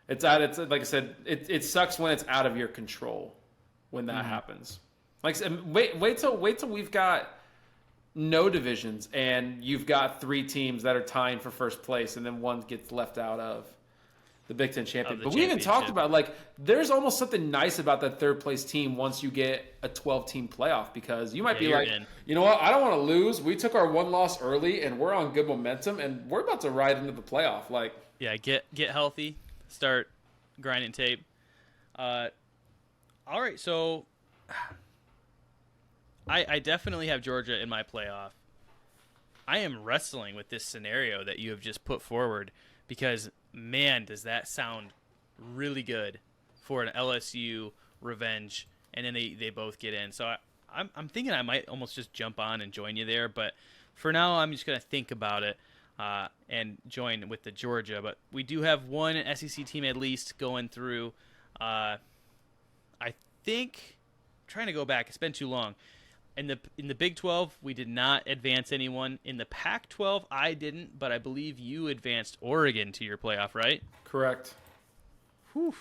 it's out. It's like I said, it sucks when it's out of your control when that happens. Like I said, wait till we've got no divisions and you've got three teams that are tying for first place, and then one gets left out of the Big Ten champion. Of the But we even talked championship. about like there's almost something nice about that third place team once you get a 12-team playoff, because you might Yeah, be you're like, in. you know what, I don't want to lose. We took our one loss early and we're on good momentum and we're about to ride into the playoff. Like, Yeah, get healthy, start grinding tape. All right, so I definitely have Georgia in my playoff. I am wrestling with this scenario that you have just put forward because, man, does that sound really good for an LSU revenge, and then they both get in. So I'm thinking I might almost just jump on and join you there, but for now I'm just going to think about it and join with the Georgia. But we do have one SEC team at least going through. I think, trying to go back, it's been too long. In the Big 12, we did not advance anyone. In the Pac 12, I didn't, but I believe you advanced Oregon to your playoff, right? correct. Whew.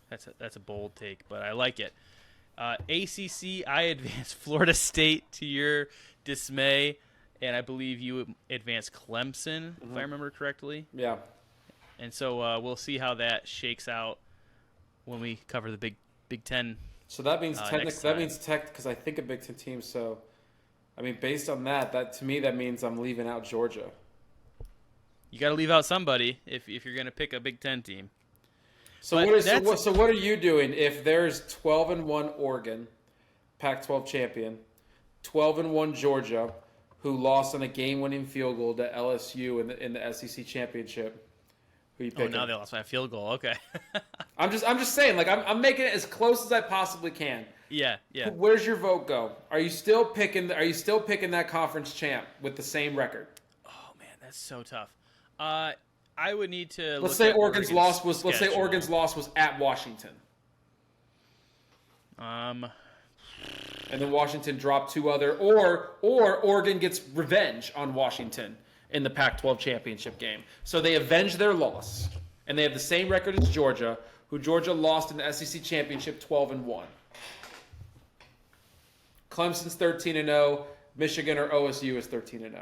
That's a bold take, but I like it. ACC, I advanced Florida State to your dismay, and I believe you advanced Clemson, if I remember correctly. Yeah. And so we'll see how that shakes out when we cover the Big Ten. So that means next time. because I think a Big Ten team. So, I mean, based on that to me that means I'm leaving out Georgia. You got to leave out somebody if you're going to pick a Big Ten team. So But what are you doing if there's 12-1 Oregon, Pac-12 champion, 12-1 Georgia, who lost on a game-winning field goal to LSU in the SEC championship? Who you Oh, picking? now they lost by a field goal. Okay. I'm just saying, like I'm making it as close as I possibly can. Yeah. Where's your vote go? Are you still picking that conference champ with the same record? Oh man, that's so tough. I would need to. Let's look say at Oregon's loss was schedule. at Washington, Um, and then Washington dropped two other, or Oregon gets revenge on Washington in the Pac-12 championship game. So they avenge their loss, and they have the same record as Georgia, who Georgia lost in the SEC championship 12-1. Clemson's 13-0. Michigan or OSU is 13-0.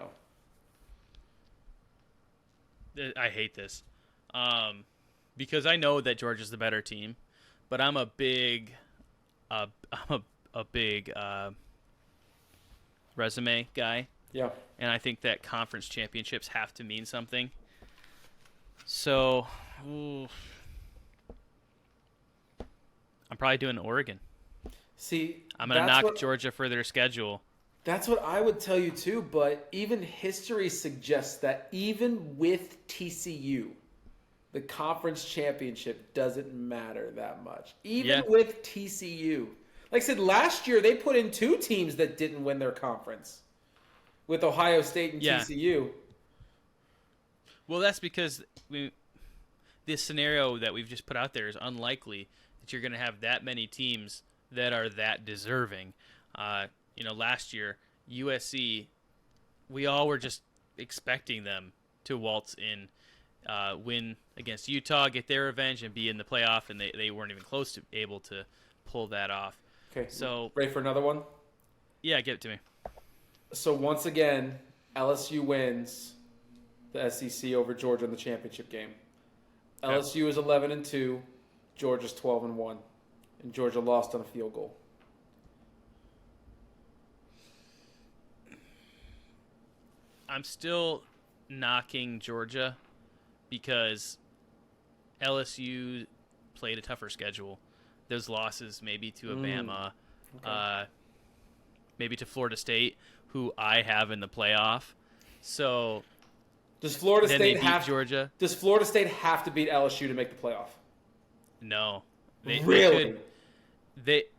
I hate this, because I know that Georgia's the better team, but I'm a big, resume guy, Yeah. and I think that conference championships have to mean something. So, I'm probably doing Oregon. See, I'm gonna that's knock what- Georgia for their schedule. That's what I would tell you too, but even history suggests that even with TCU, the conference championship doesn't matter that much. Even with TCU. Like I said, last year they put in two teams that didn't win their conference with Ohio State and TCU. Well, that's because this scenario that we've just put out there is unlikely that you're going to have that many teams that are that deserving. Last year, USC, we all were just expecting them to waltz in, win against Utah, get their revenge, and be in the playoff, and they weren't even close to able to pull that off. Okay, So, ready for another one? yeah, give it to me. So once again, LSU wins the SEC over Georgia in the championship game. LSU is 11-2, Georgia's 12-1, and Georgia lost on a field goal. I'm still knocking Georgia because LSU played a tougher schedule. Those losses maybe to Alabama, maybe to Florida State, who I have in the playoff. So does Florida then State they beat Georgia? Does Florida State have to beat LSU to make the playoff? No. Really?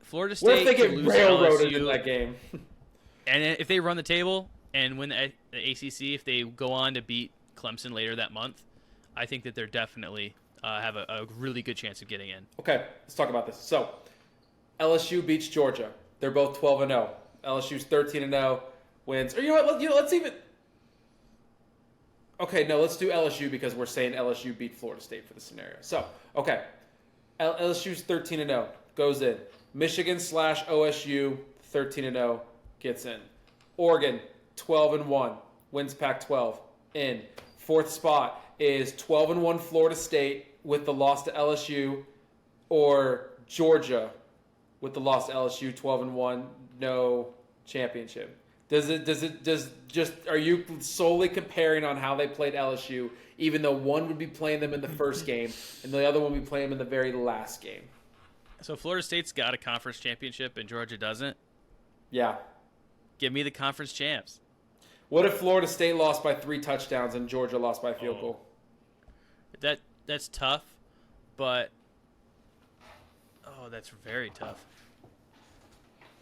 Florida State What if they could get lose railroaded LSU, in that game? and if they run the table and win the ACC, if they go on to beat Clemson later that month, I think that they're definitely have a really good chance of getting in. Okay, let's talk about this. So, LSU beats Georgia. They're both 12-0. LSU's 13-0, wins. Or you know what? Let's even. Okay, no, let's do LSU because we're saying LSU beat Florida State for the scenario. So, okay, LSU's 13-0, goes in. Michigan/OSU 13-0 gets in. Oregon 12-1, wins Pac-12, in. Fourth spot is 12-1 Florida State with the loss to LSU, or Georgia with the loss to LSU, 12-1, no championship. Are you solely comparing on how they played LSU, even though one would be playing them in the first game and the other one would be playing them in the very last game? So Florida State's got a conference championship and Georgia doesn't? Yeah. Give me the conference champs. What if Florida State lost by 3 touchdowns and Georgia lost by a field goal? That's tough, but that's very tough.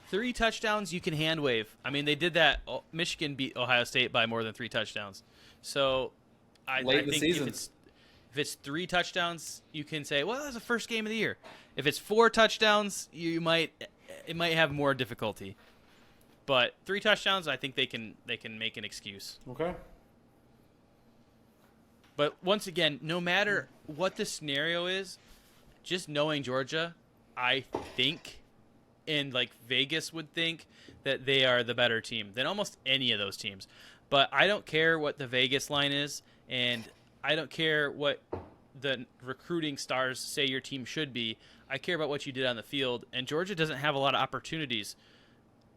3 touchdowns you can hand wave. I mean, they did that. Michigan beat Ohio State by more than 3 touchdowns. So I think if it's 3 touchdowns, you can say, well, that's the first game of the year. If it's 4 touchdowns, it might have more difficulty. But 3 touchdowns, I think they can make an excuse. Okay. But once again, no matter what the scenario is, just knowing Georgia, I think, and like Vegas would think, that they are the better team than almost any of those teams. But I don't care what the Vegas line is, and I don't care what the recruiting stars say your team should be. I care about what you did on the field, and Georgia doesn't have a lot of opportunities.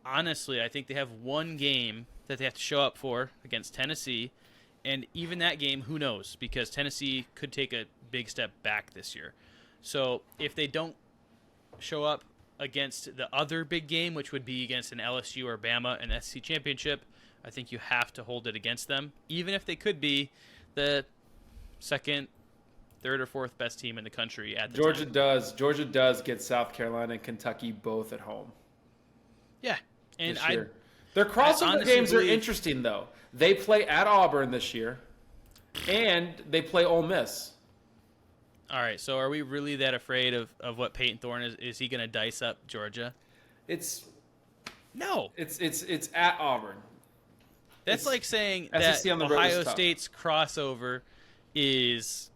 Honestly, I think they have one game that they have to show up for against Tennessee, and even that game, who knows, because Tennessee could take a big step back this year. So if they don't show up against the other big game, which would be against an LSU or Bama, an SEC championship, I think you have to hold it against them, even if they could be the second, third, or fourth best team in the country at the time. Georgia does get South Carolina and Kentucky both at home. Yeah. And their crossover games are interesting, though. They play at Auburn this year, and they play Ole Miss. All right, so are we really that afraid of what Peyton Thorne is? Is he going to dice up Georgia? No. It's at Auburn. That's like saying SEC that on the road Ohio is tough. State's crossover is,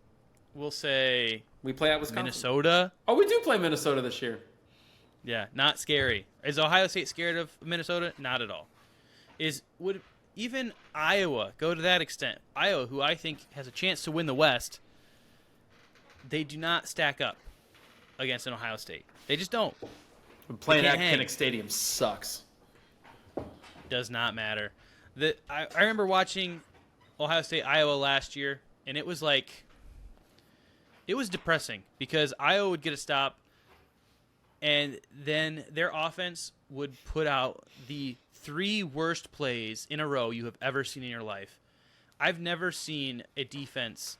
we'll say, we play at Wisconsin. Minnesota. Oh, we do play Minnesota this year. Yeah, not scary. Is Ohio State scared of Minnesota? Not at all. Would even Iowa go to that extent? Iowa, who I think has a chance to win the West, they do not stack up against an Ohio State. They just don't. Playing at Kinnick Stadium sucks. Does not matter. I remember watching Ohio State Iowa last year, and it was depressing because Iowa would get a stop, and then their offense would put out the 3 worst plays in a row you have ever seen in your life. I've never seen a defense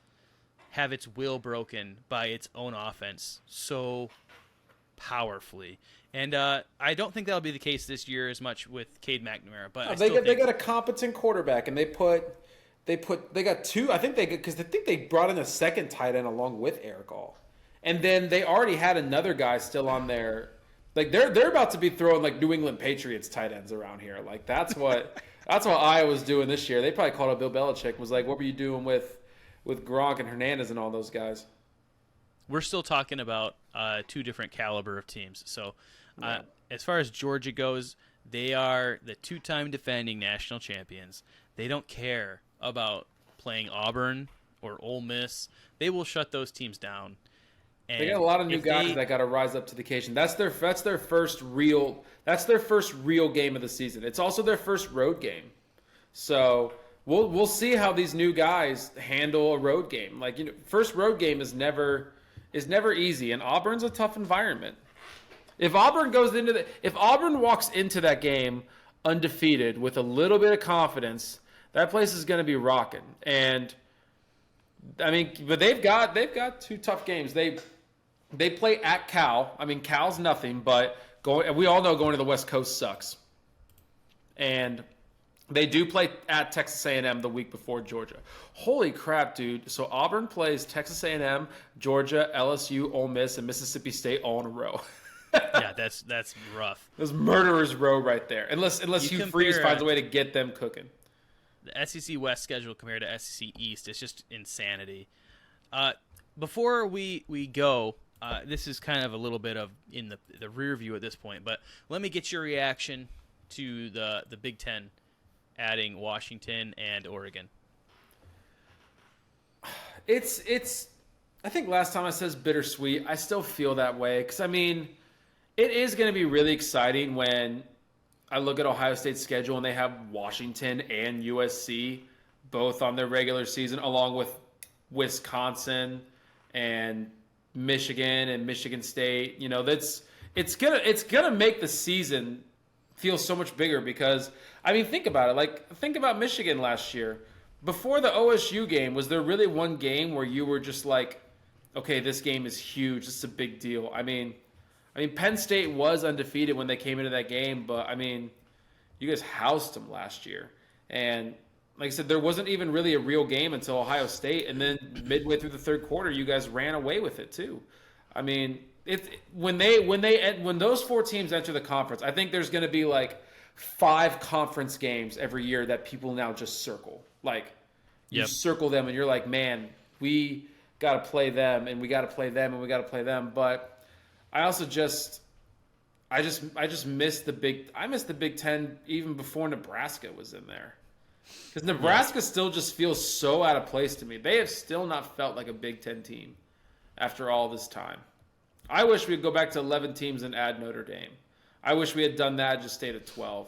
have its will broken by its own offense so powerfully. And I don't think that'll be the case this year as much with Cade McNamara. But they got a competent quarterback, and they got 2. I think they brought in a second tight end along with Eric All. And then they already had another guy still on there. Like they're about to be throwing like New England Patriots tight ends around here. Like that's what Iowa's doing this year. They probably called up Bill Belichick, was like, "What were you doing with Gronk and Hernandez and all those guys?" We're still talking about 2 different caliber of teams. So as far as Georgia goes, they are the 2-time defending national champions. They don't care about playing Auburn or Ole Miss. They will shut those teams down. And they got a lot of new guys that got to rise up to the occasion. That's their first real game of the season. It's also their first road game. So we'll see how these new guys handle a road game. Like, first road game is never easy, and Auburn's a tough environment. If Auburn walks into that game undefeated with a little bit of confidence, that place is going to be rocking. And I mean, but they've got 2 tough games. They play at Cal. I mean, Cal's nothing, but we all know going to the West Coast sucks. And they do play at Texas A&M the week before Georgia. Holy crap, dude. So Auburn plays Texas A&M, Georgia, LSU, Ole Miss, and Mississippi State all in a row. Yeah, that's rough. There's murderer's row right there. Unless Hugh Freeze finds a way to get them cooking. The SEC West schedule compared to SEC East, it's just insanity. Before we go, this is kind of a little bit of in the rear view at this point, but let me get your reaction to the Big Ten adding Washington and Oregon. It's I think last time I said it's bittersweet. I still feel that way because, I mean, it is going to be really exciting when I look at Ohio State's schedule and they have Washington and USC both on their regular season, along with Wisconsin and Michigan and Michigan State. You know, it's gonna make the season feel so much bigger because, I mean, think about it. Think about Michigan last year. Before the OSU game, was there really one game where you were just like, okay, this game is huge, this is a big deal? I mean, Penn State was undefeated when they came into that game, but, I mean, you guys housed them last year. And like I said, there wasn't even really a real game until Ohio State, and then midway through the third quarter, you guys ran away with it too. I mean, when those 4 teams enter the conference, I think there's going to be like 5 conference games every year that people now just circle. Like, you circle them, and you're like, man, we got to play them, and we got to play them, and we got to play them. But I also I miss the Big Ten even before Nebraska was in there. Because Nebraska still just feels so out of place to me. They have still not felt like a Big Ten team after all this time. I wish we'd go back to 11 teams and add Notre Dame. I wish we had done that and just stayed at 12.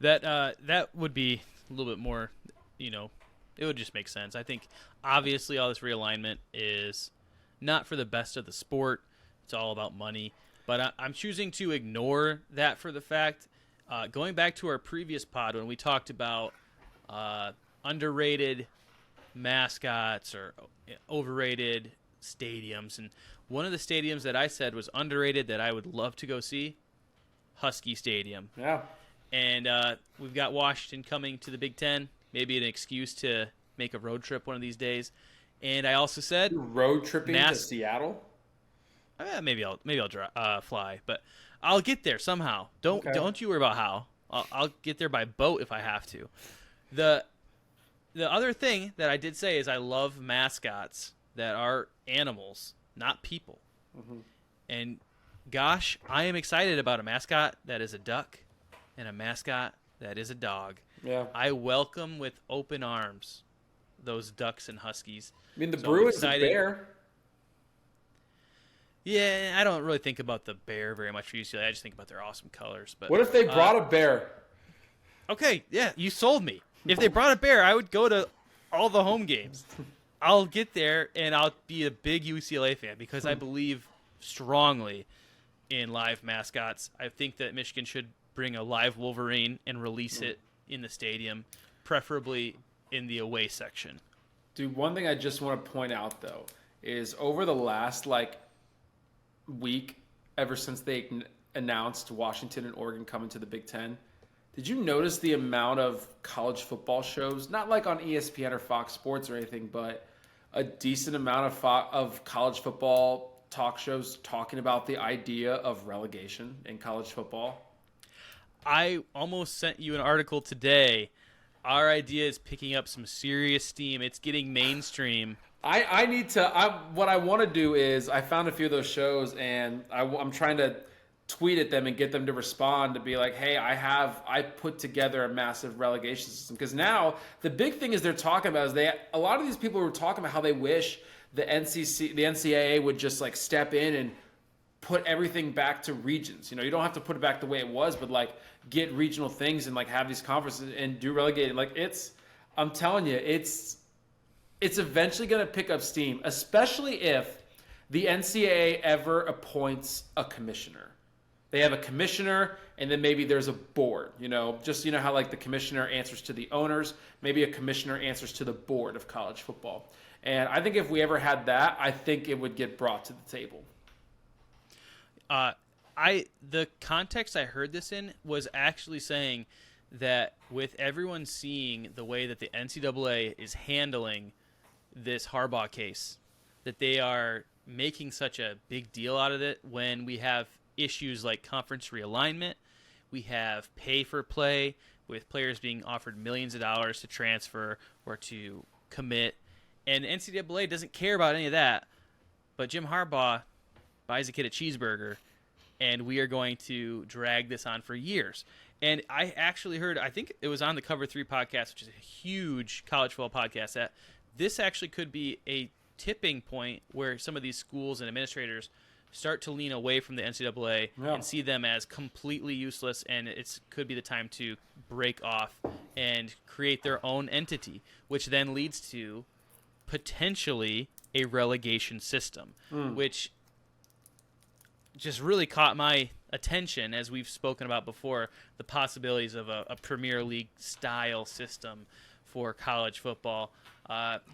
That would be a little bit more, it would just make sense. I think obviously all this realignment is not for the best of the sport. It's all about money. But I'm choosing to ignore that for the fact. Going back to our previous pod when we talked about underrated mascots or overrated stadiums, and one of the stadiums that I said was underrated that I would love to go see, Husky Stadium. Yeah. And we've got Washington coming to the Big Ten, maybe an excuse to make a road trip one of these days. And I also said road tripping to Seattle. Maybe I'll fly, but I'll get there somehow. Don't you worry about how. I'll get there by boat if I have to. The other thing that I did say is I love mascots that are animals, not people. Mm-hmm. And gosh, I am excited about a mascot that is a duck and a mascot that is a dog. Yeah. I welcome with open arms those ducks and huskies. I mean, the Bruins are bear. Yeah, I don't really think about the bear very much for UCLA. I just think about their awesome colors. But what if they brought a bear? Okay, yeah, you sold me. If they brought a bear, I would go to all the home games. I'll get there, and I'll be a big UCLA fan because I believe strongly in live mascots. I think that Michigan should bring a live Wolverine and release it in the stadium, preferably in the away section. Dude, one thing I just want to point out, though, is over the last, week, ever since they announced Washington and Oregon coming to the Big Ten, did you notice the amount of college football shows, not like on ESPN or Fox Sports or anything, but a decent amount of college football talk shows talking about the idea of relegation in college football? I almost sent you an article today. Our idea is picking up some serious steam. It's getting mainstream. What I want to do is, I found a few of those shows, and I'm trying to tweet at them and get them to respond to be like, hey, I put together a massive relegation system. Because now the big thing is they're talking about is a lot of these people were talking about how they wish the NCAA would just step in and put everything back to regions. You don't have to put it back the way it was, but get regional things and have these conferences and do relegated. I'm telling you, it's eventually going to pick up steam, especially if the NCAA ever appoints a commissioner. They have a commissioner, and then maybe there's a board. Just how like the commissioner answers to the owners, maybe a commissioner answers to the board of college football. And I think if we ever had that, I think it would get brought to the table. The context I heard this in was actually saying that with everyone seeing the way that the NCAA is handling this Harbaugh case, that they are making such a big deal out of it when we have issues like conference realignment, we have pay for play with players being offered millions of dollars to transfer or to commit, and NCAA doesn't care about any of that, but Jim Harbaugh buys a kid a cheeseburger, and we are going to drag this on for years. And I actually heard, I think it was on the Cover 3 podcast, which is a huge college football podcast, that this actually could be a tipping point where some of these schools and administrators start to lean away from the NCAA and see them as completely useless, and it could be the time to break off and create their own entity, which then leads to potentially a relegation system, which just really caught my attention, as we've spoken about before, the possibilities of a Premier League style system for college football.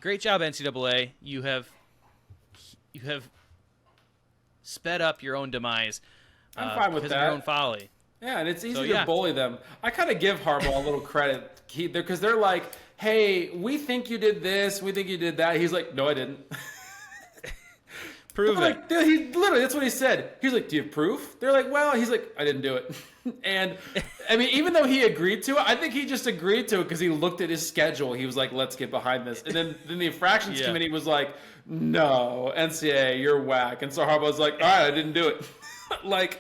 Great job, NCAA. You have sped up your own demise. I'm fine with that. Because of your own folly. Yeah, and it's easy to bully them. I kind of give Harbaugh a little credit because they're like, hey, we think you did this, we think you did that. He's like, no, I didn't. Prove it. Like, he literally, that's what he said. He's like, do you have proof? They're like, well, he's like, I didn't do it. And I mean, even though he agreed to it, I think he just agreed to it because he looked at his schedule. He was like, let's get behind this. And then the infractions committee was like, no, NCAA, you're whack. And so Harbaugh's like, all right, I didn't do it. Like,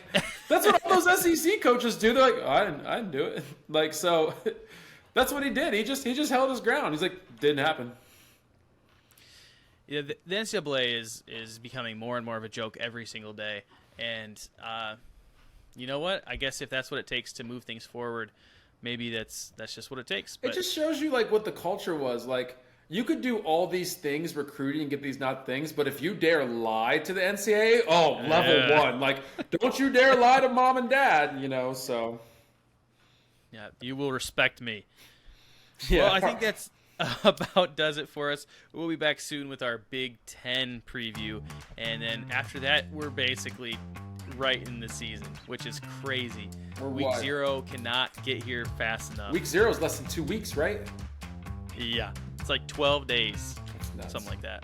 that's what all those SEC coaches do. They're like, oh, I didn't do it. Like, so that's what he did. He just held his ground. He's like, didn't happen. Yeah, the NCAA is becoming more and more of a joke every single day, and you know what? I guess if that's what it takes to move things forward, maybe that's just what it takes. But it just shows you like what the culture was like. You could do all these things, recruiting, and get these not things, but if you dare lie to the NCAA, level one. Like, don't you dare lie to mom and dad, so. Yeah, you will respect me. Yeah. Well, I think that's about does it for us. We'll be back soon with our Big Ten preview, and then after that, we're basically right in the season, which is crazy. Week 0 cannot get here fast enough. Week 0 is less than 2 weeks, right? Yeah, it's like 12 days, something like that.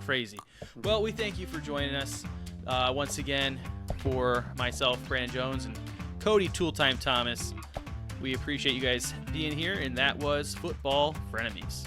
Crazy. Well, we thank you for joining us once again. For myself, Brandon Jones, and Cody Tooltime Thomas, we appreciate you guys being here, and that was Football Frenemies.